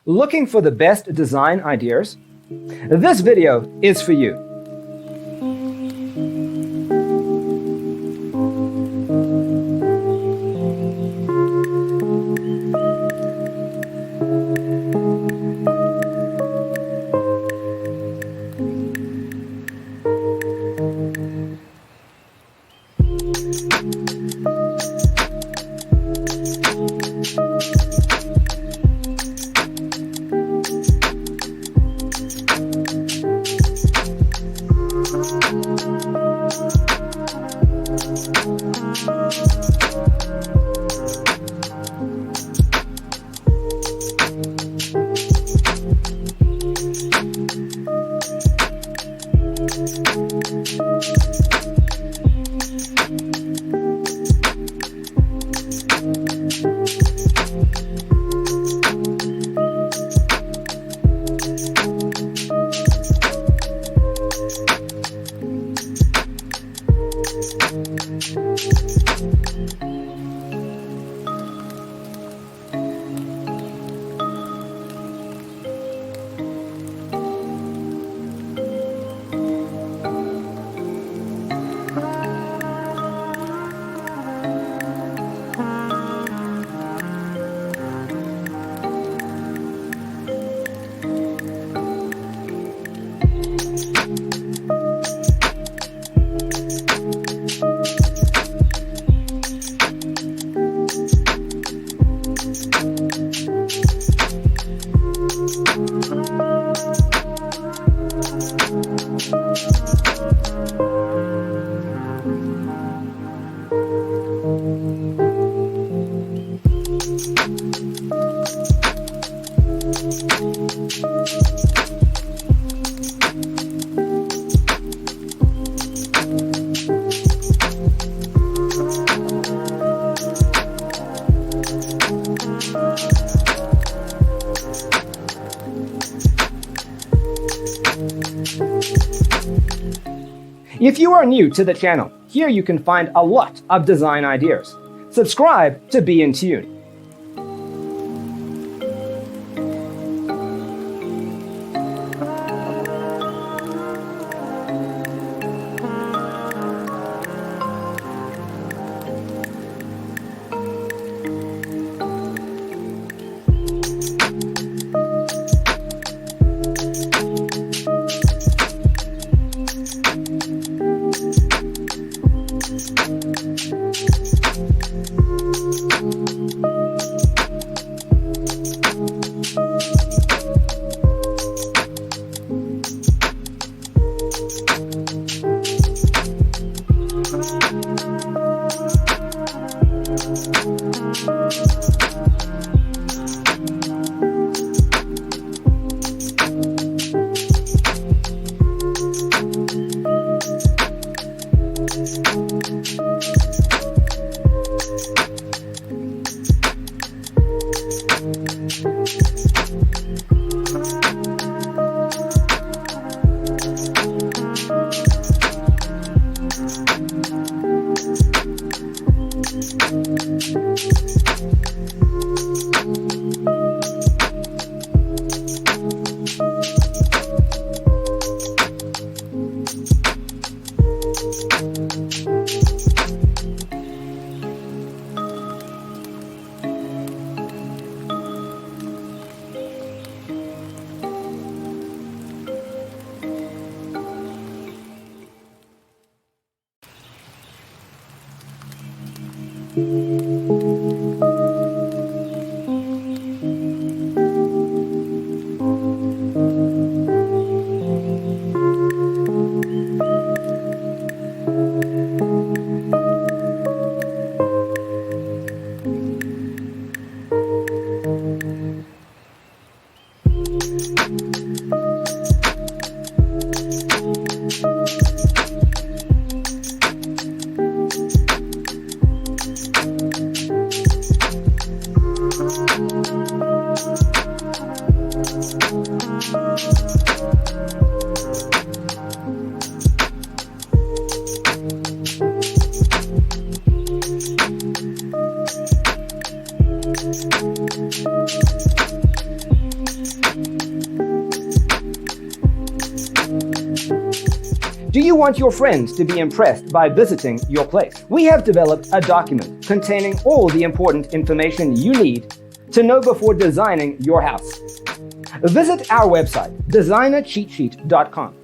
Looking for the best design ideas? This video is for you. If you are new to the channel, here you can find a lot of design ideas. Subscribe to be in tune. Do you want your friends to be impressed by visiting your place? We have developed a document containing all the important information you need to know before designing your house. Visit our website, designercheatsheet.com.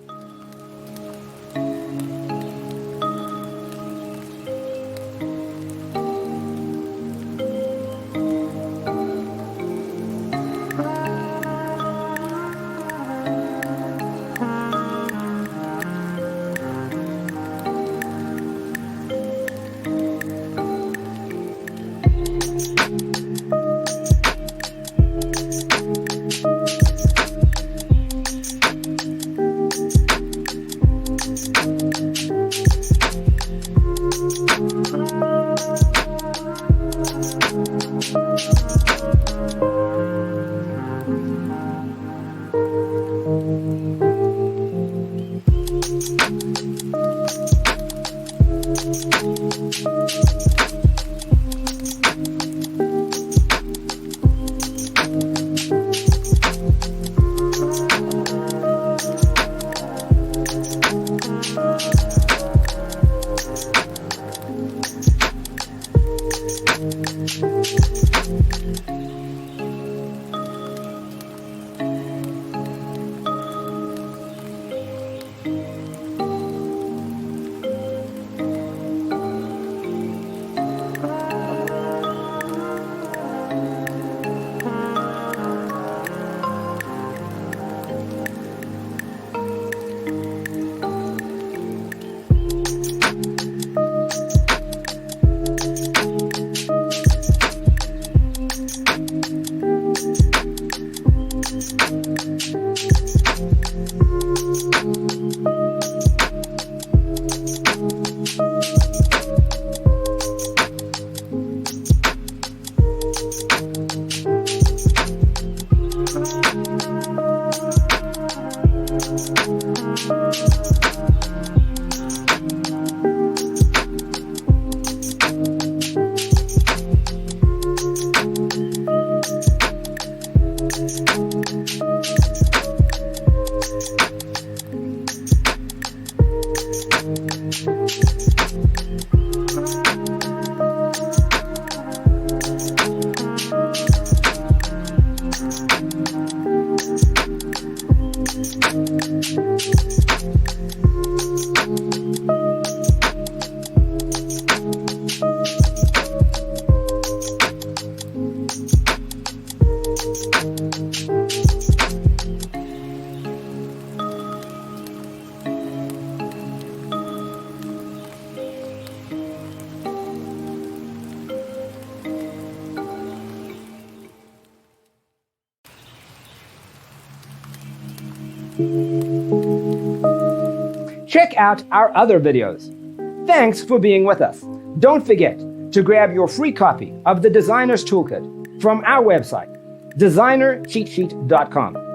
Check out our other videos. Thanks for being with us. Don't forget to grab your free copy of the Designer's Toolkit from our website, designercheatsheet.com.